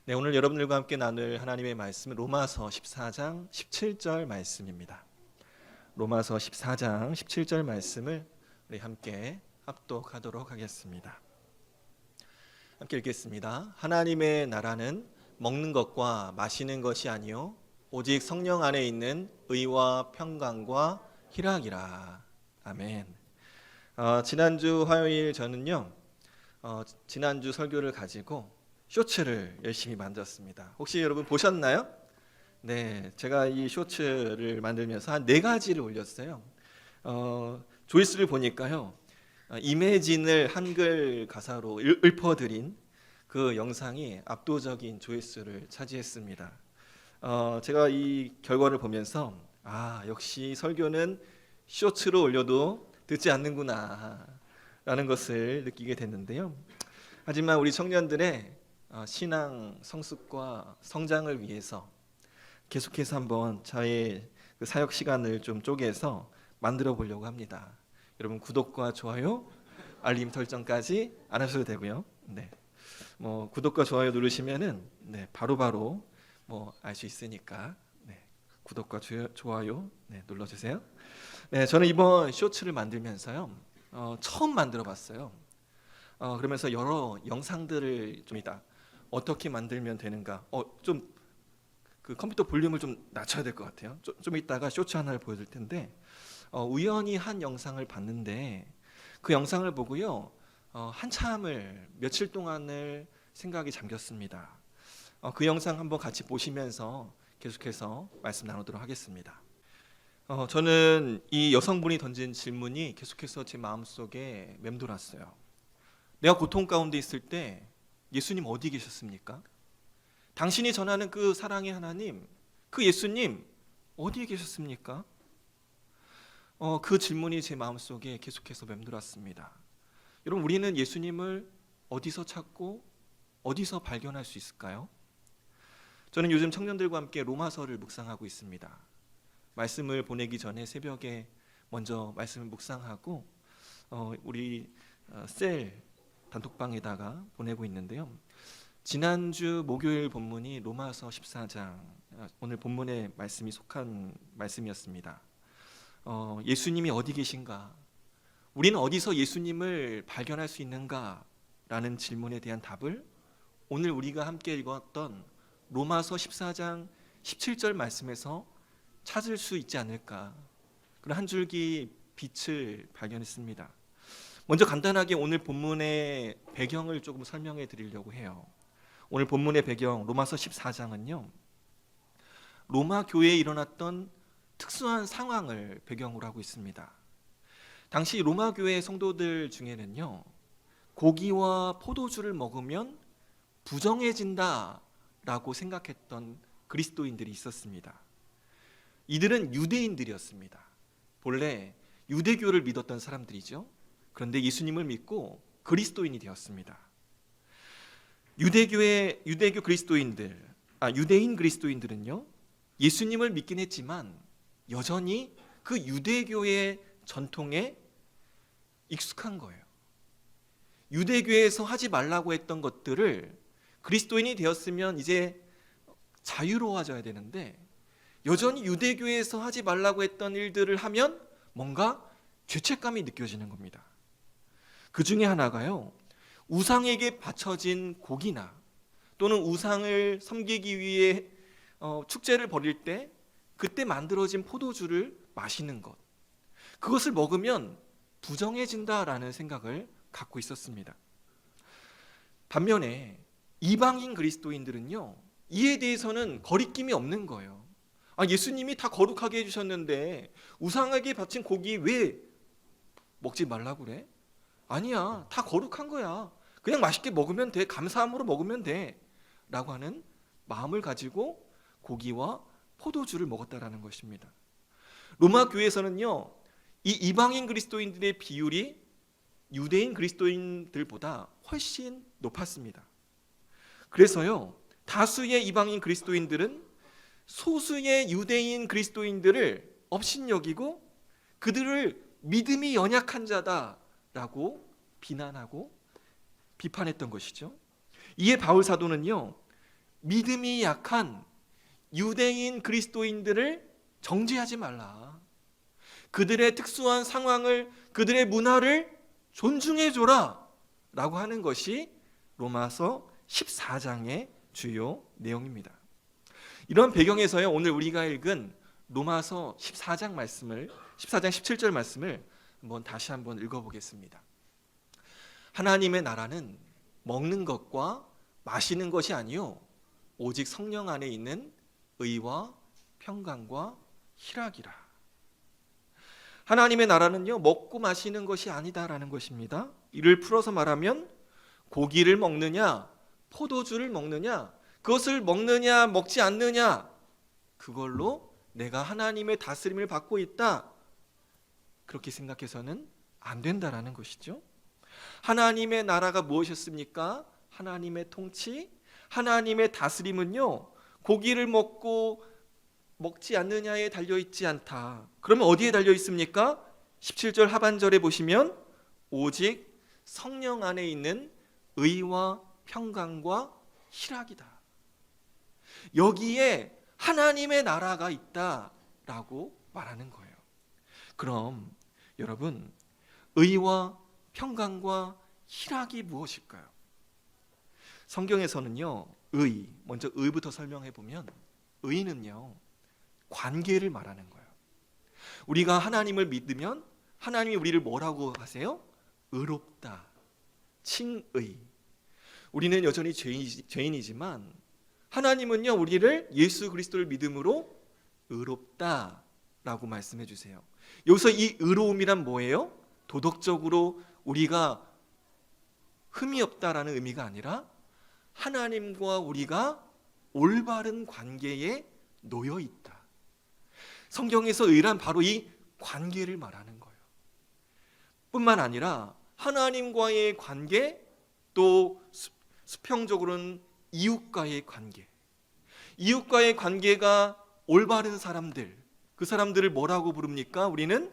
네, 오늘 여러분들과 함께 나눌 하나님의 말씀은 로마서 14장 17절 말씀입니다. 로마서 14장 17절 말씀을 우리 함께 합독하도록 하겠습니다. 함께 읽겠습니다. 하나님의 나라는 먹는 것과 마시는 것이 아니요 오직 성령 안에 있는 의와 평강과 희락이라. 아멘. 지난주 화요일 저는요 지난주 설교를 가지고 쇼츠를 열심히 만들었습니다. 혹시 여러분 보셨나요? 네, 제가 이 쇼츠를 만들면서 한 4가지를 올렸어요. 조회수를 보니까요, 이매진을 한글 가사로 읊어드린 그 영상이 압도적인 조회수를 차지했습니다. 제가 이 결과를 보면서 역시 설교는 쇼츠로 올려도 듣지 않는구나 라는 것을 느끼게 됐는데요. 하지만 우리 청년들의 신앙 성숙과 성장을 위해서 계속해서 한번 저의 그 사역 시간을 좀 쪼개서 만들어 보려고 합니다. 여러분 구독과 좋아요, 알림 설정까지 안 하셔도 되고요. 네, 구독과 좋아요 누르시면은 바로바로 알 수 있으니까 구독과 좋아요 눌러주세요. 네, 저는 이번 쇼츠를 만들면서요 처음 만들어봤어요. 그러면서 여러 영상들을 좀 어떻게 만들면 되는가, 좀 그 컴퓨터 볼륨을 좀 낮춰야 될 것 같아요. 좀 이따가 쇼츠 하나를 보여드릴 텐데 우연히 한 영상을 봤는데 그 영상을 보고요 한참을 며칠 동안을 생각이 잠겼습니다. 그 영상 한번 같이 보시면서 계속해서 말씀 나누도록 하겠습니다. 저는 이 여성분이 던진 질문이 계속해서 제 마음속에 맴돌았어요. 내가 고통 가운데 있을 때 예수님 어디 계셨습니까? 당신이 전하는 그 사랑의 하나님, 그 예수님 어디에 계셨습니까? 그 질문이 제 마음속에 계속해서 맴돌았습니다. 여러분, 우리는 예수님을 어디서 찾고 어디서 발견할 수 있을까요? 저는 요즘 청년들과 함께 로마서를 묵상하고 있습니다. 말씀을 보내기 전에 새벽에 먼저 말씀을 묵상하고 우리 셀 단톡방에다가 보내고 있는데요. 지난주 목요일 본문이 로마서 14장, 오늘 본문의 말씀이 속한 말씀이었습니다. 예수님이 어디 계신가? 우리는 어디서 예수님을 발견할 수 있는가? 라는 질문에 대한 답을 오늘 우리가 함께 읽었던 로마서 14장 17절 말씀에서 찾을 수 있지 않을까? 그런 한 줄기 빛을 발견했습니다. 먼저 간단하게 오늘 본문의 배경을 조금 설명해 드리려고 해요. 오늘 본문의 배경 로마서 14장은요 로마 교회에 일어났던 특수한 상황을 배경으로 하고 있습니다. 당시 로마 교회 성도들 중에는요 고기와 포도주를 먹으면 부정해진다라고 생각했던 그리스도인들이 있었습니다. 이들은 유대인들이었습니다. 본래 유대교를 믿었던 사람들이죠. 그런데 예수님을 믿고 그리스도인이 되었습니다. 유대인 그리스도인들은요 예수님을 믿긴 했지만 여전히 그 유대교의 전통에 익숙한 거예요. 유대교에서 하지 말라고 했던 것들을 그리스도인이 되었으면 이제 자유로워져야 되는데 여전히 유대교에서 하지 말라고 했던 일들을 하면 뭔가 죄책감이 느껴지는 겁니다. 그 중에 하나가요 우상에게 바쳐진 고기나 또는 우상을 섬기기 위해 축제를 벌일 때 그때 만들어진 포도주를 마시는 것, 그것을 먹으면 부정해진다라는 생각을 갖고 있었습니다. 반면에 이방인 그리스도인들은요 이에 대해서는 거리낌이 없는 거예요. 예수님이 다 거룩하게 해주셨는데 우상에게 바친 고기 왜 먹지 말라고 그래? 아니야, 다 거룩한 거야. 그냥 맛있게 먹으면 돼. 감사함으로 먹으면 돼. 라고 하는 마음을 가지고 고기와 포도주를 먹었다라는 것입니다. 로마 교회에서는요 이 이방인 그리스도인들의 비율이 유대인 그리스도인들보다 훨씬 높았습니다. 그래서요 다수의 이방인 그리스도인들은 소수의 유대인 그리스도인들을 업신여기고 그들을 믿음이 연약한 자다라고 비난하고 비판했던 것이죠. 이에 바울 사도는요 믿음이 약한 유대인 그리스도인들을 정죄하지 말라. 그들의 특수한 상황을, 그들의 문화를 존중해줘라 라고 하는 것이 로마서 14장의 주요 내용입니다. 이런 배경에서요, 오늘 우리가 읽은 로마서 14장 말씀을, 14장 17절 말씀을 다시 한번 읽어보겠습니다. 하나님의 나라는 먹는 것과 마시는 것이 아니요 오직 성령 안에 있는 의와 평강과 희락이라. 하나님의 나라는요, 먹고 마시는 것이 아니다라는 것입니다. 이를 풀어서 말하면 고기를 먹느냐 포도주를 먹느냐, 그것을 먹느냐 먹지 않느냐, 그걸로 내가 하나님의 다스림을 받고 있다, 그렇게 생각해서는 안 된다라는 것이죠. 하나님의 나라가 무엇이었습니까? 하나님의 통치, 하나님의 다스림은요, 고기를 먹고 먹지 않느냐에 달려있지 않다. 그러면 어디에 달려있습니까? 17절 하반절에 보시면 오직 성령 안에 있는 의와 평강과 희락이다. 여기에 하나님의 나라가 있다라고 말하는 거예요. 그럼 여러분, 의와 평강과 희락이 무엇일까요? 성경에서는요, 먼저 의부터 설명해 보면 의는요, 관계를 말하는 거예요. 우리가 하나님을 믿으면 하나님이 우리를 뭐라고 하세요? 의롭다, 칭의. 우리는 여전히 죄인이지만 하나님은요, 우리를 예수 그리스도를 믿음으로 의롭다라고 말씀해 주세요. 여기서 이 의로움이란 뭐예요? 도덕적으로 우리가 흠이 없다라는 의미가 아니라 하나님과 우리가 올바른 관계에 놓여 있다. 성경에서 의란 바로 이 관계를 말하는 거예요. 뿐만 아니라 하나님과의 관계, 또 수평적으로는 이웃과의 관계. 이웃과의 관계가 올바른 사람들, 그 사람들을 뭐라고 부릅니까? 우리는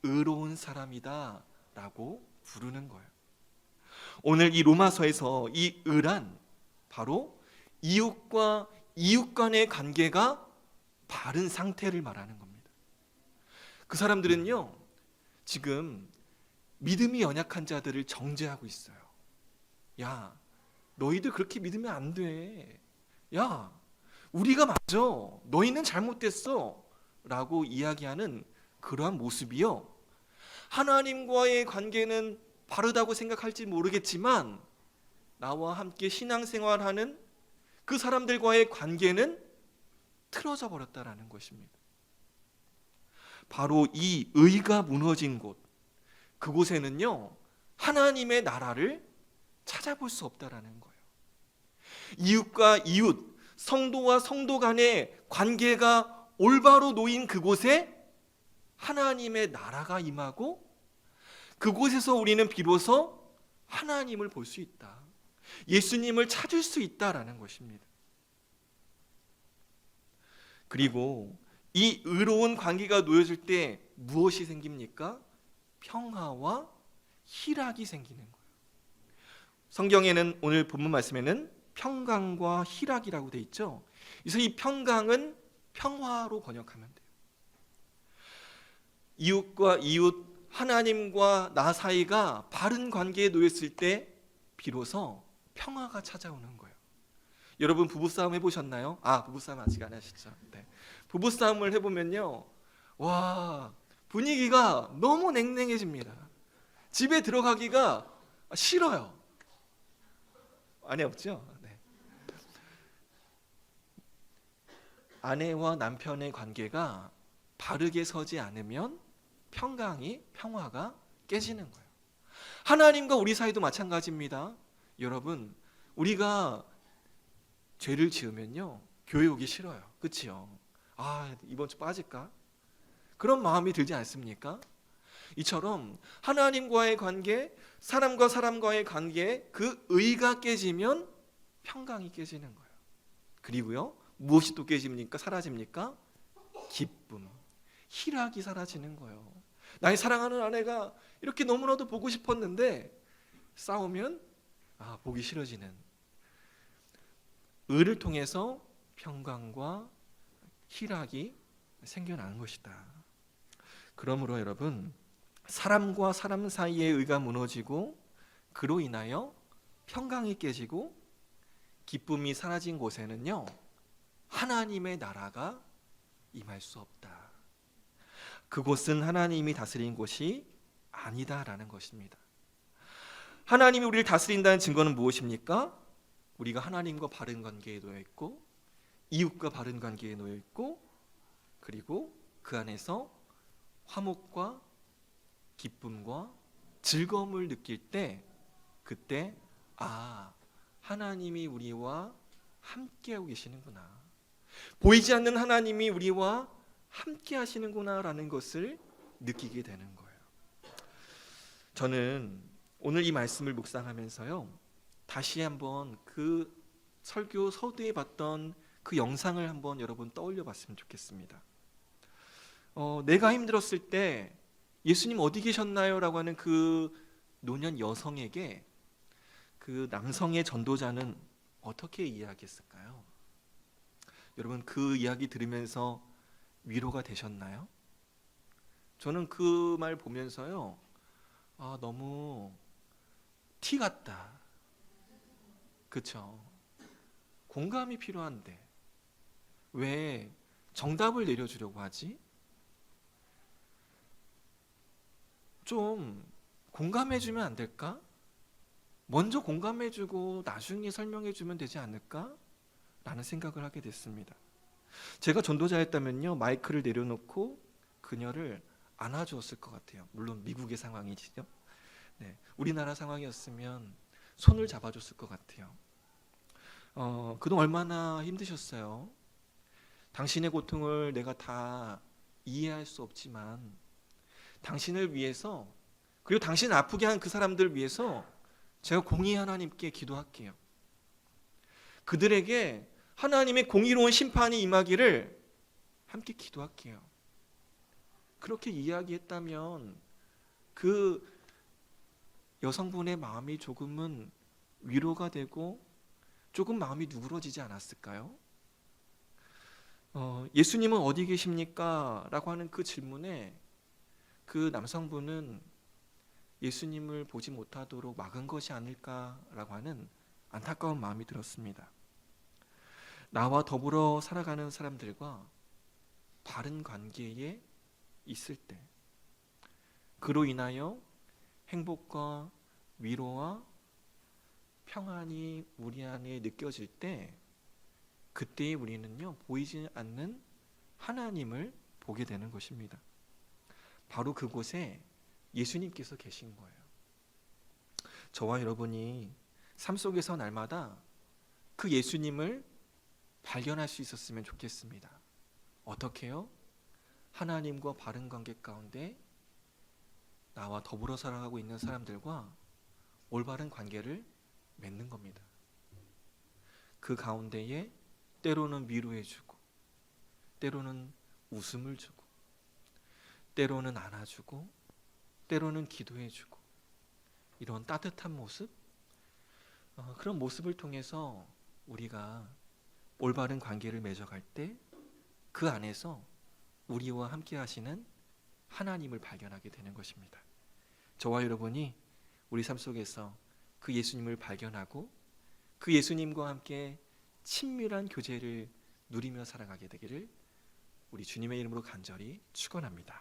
의로운 사람이다 라고 부르는 거예요. 오늘 이 로마서에서 이 의란 바로 이웃과 이웃 간의 관계가 바른 상태를 말하는 겁니다. 그 사람들은요, 지금 믿음이 연약한 자들을 정죄하고 있어요. 야, 너희들 그렇게 믿으면 안 돼. 야, 우리가 맞아. 너희는 잘못됐어. 라고 이야기하는 그러한 모습이요, 하나님과의 관계는 바르다고 생각할지 모르겠지만 나와 함께 신앙생활하는 그 사람들과의 관계는 틀어져 버렸다라는 것입니다. 바로 이 의가 무너진 곳, 그곳에는요, 하나님의 나라를 찾아볼 수 없다라는 거예요. 이웃과 이웃, 성도와 성도 간의 관계가 올바로 놓인 그곳에 하나님의 나라가 임하고 그곳에서 우리는 비로소 하나님을 볼 수 있다, 예수님을 찾을 수 있다라는 것입니다. 그리고 이 의로운 관계가 놓여질 때 무엇이 생깁니까? 평화와 희락이 생기는 거예요. 성경에는, 오늘 본문 말씀에는 평강과 희락이라고 돼 있죠. 그래서 이 평강은 평화로 번역하면 돼요. 이웃과 이웃, 하나님과 나 사이가 바른 관계에 놓였을 때 비로소 평화가 찾아오는 거예요. 여러분 부부싸움 해보셨나요? 부부싸움 아직 안 하시죠? 네. 부부싸움을 해보면요, 와, 분위기가 너무 냉랭해집니다. 집에 들어가기가 싫어요. 아내 없죠? 네. 아내와 남편의 관계가 바르게 서지 않으면 평화가 깨지는 거예요. 하나님과 우리 사이도 마찬가지입니다. 여러분, 우리가 죄를 지으면요, 교회 오기 싫어요. 그렇죠? 이번 주 빠질까? 그런 마음이 들지 않습니까? 이처럼 하나님과의 관계, 사람과 사람과의 관계, 그 의가 깨지면 평강이 깨지는 거예요. 그리고요, 무엇이 또 깨집니까? 사라집니까? 기쁨, 희락이 사라지는 거예요. 나의 사랑하는 아내가 이렇게 너무나도 보고 싶었는데 싸우면 보기 싫어지는, 의를 통해서 평강과 희락이 생겨나는 것이다. 그러므로 여러분, 사람과 사람 사이의 의가 무너지고 그로 인하여 평강이 깨지고 기쁨이 사라진 곳에는요, 하나님의 나라가 임할 수 없다. 그곳은 하나님이 다스린 곳이 아니다라는 것입니다. 하나님이 우리를 다스린다는 증거는 무엇입니까? 우리가 하나님과 바른 관계에 놓여 있고 이웃과 바른 관계에 놓여 있고 그리고 그 안에서 화목과 기쁨과 즐거움을 느낄 때 그때 하나님이 우리와 함께하고 계시는구나. 보이지 않는 하나님이 우리와 함께 하시는구나라는 것을 느끼게 되는 거예요. 저는 오늘 이 말씀을 묵상하면서요, 다시 한번 그 설교 서두에 봤던 그 영상을 한번 여러분 떠올려 봤으면 좋겠습니다. 내가 힘들었을 때 예수님 어디 계셨나요? 라고 하는 그 노년 여성에게 그 남성의 전도자는 어떻게 이야기했을까요? 여러분, 그 이야기 들으면서 위로가 되셨나요? 저는 그 말 보면서요, 너무 티 같다. 그쵸? 공감이 필요한데 왜 정답을 내려주려고 하지? 좀 공감해주면 안 될까? 먼저 공감해주고 나중에 설명해주면 되지 않을까? 라는 생각을 하게 됐습니다. 제가 전도자였다면요, 마이크를 내려놓고 그녀를 안아주었을 것 같아요. 물론 미국의 상황이지요. 네, 우리나라 상황이었으면 손을 잡아줬을 것 같아요. 그동안 얼마나 힘드셨어요? 당신의 고통을 내가 다 이해할 수 없지만 당신을 위해서, 그리고 당신을 아프게 한 그 사람들을 위해서 제가 공의 하나님께 기도할게요. 그들에게 하나님의 공의로운 심판이 임하기를 함께 기도할게요. 그렇게 이야기했다면 그 여성분의 마음이 조금은 위로가 되고 조금 마음이 누그러지지 않았을까요? 예수님은 어디 계십니까? 라고 하는 그 질문에 그 남성분은 예수님을 보지 못하도록 막은 것이 아닐까라고 하는 안타까운 마음이 들었습니다. 나와 더불어 살아가는 사람들과 바른 관계에 있을 때, 그로 인하여 행복과 위로와 평안이 우리 안에 느껴질 때, 그때 우리는요, 보이지 않는 하나님을 보게 되는 것입니다. 바로 그곳에 예수님께서 계신 거예요. 저와 여러분이 삶 속에서 날마다 그 예수님을 발견할 수 있었으면 좋겠습니다. 어떻게요? 하나님과 바른 관계 가운데 나와 더불어 살아가고 있는 사람들과 올바른 관계를 맺는 겁니다. 그 가운데에 때로는 위로해주고, 때로는 웃음을 주고, 때로는 안아주고, 때로는 기도해주고, 이런 따뜻한 모습, 그런 모습을 통해서 우리가 올바른 관계를 맺어갈 때 그 안에서 우리와 함께 하시는 하나님을 발견하게 되는 것입니다. 저와 여러분이 우리 삶 속에서 그 예수님을 발견하고 그 예수님과 함께 친밀한 교제를 누리며 살아가게 되기를 우리 주님의 이름으로 간절히 축원합니다.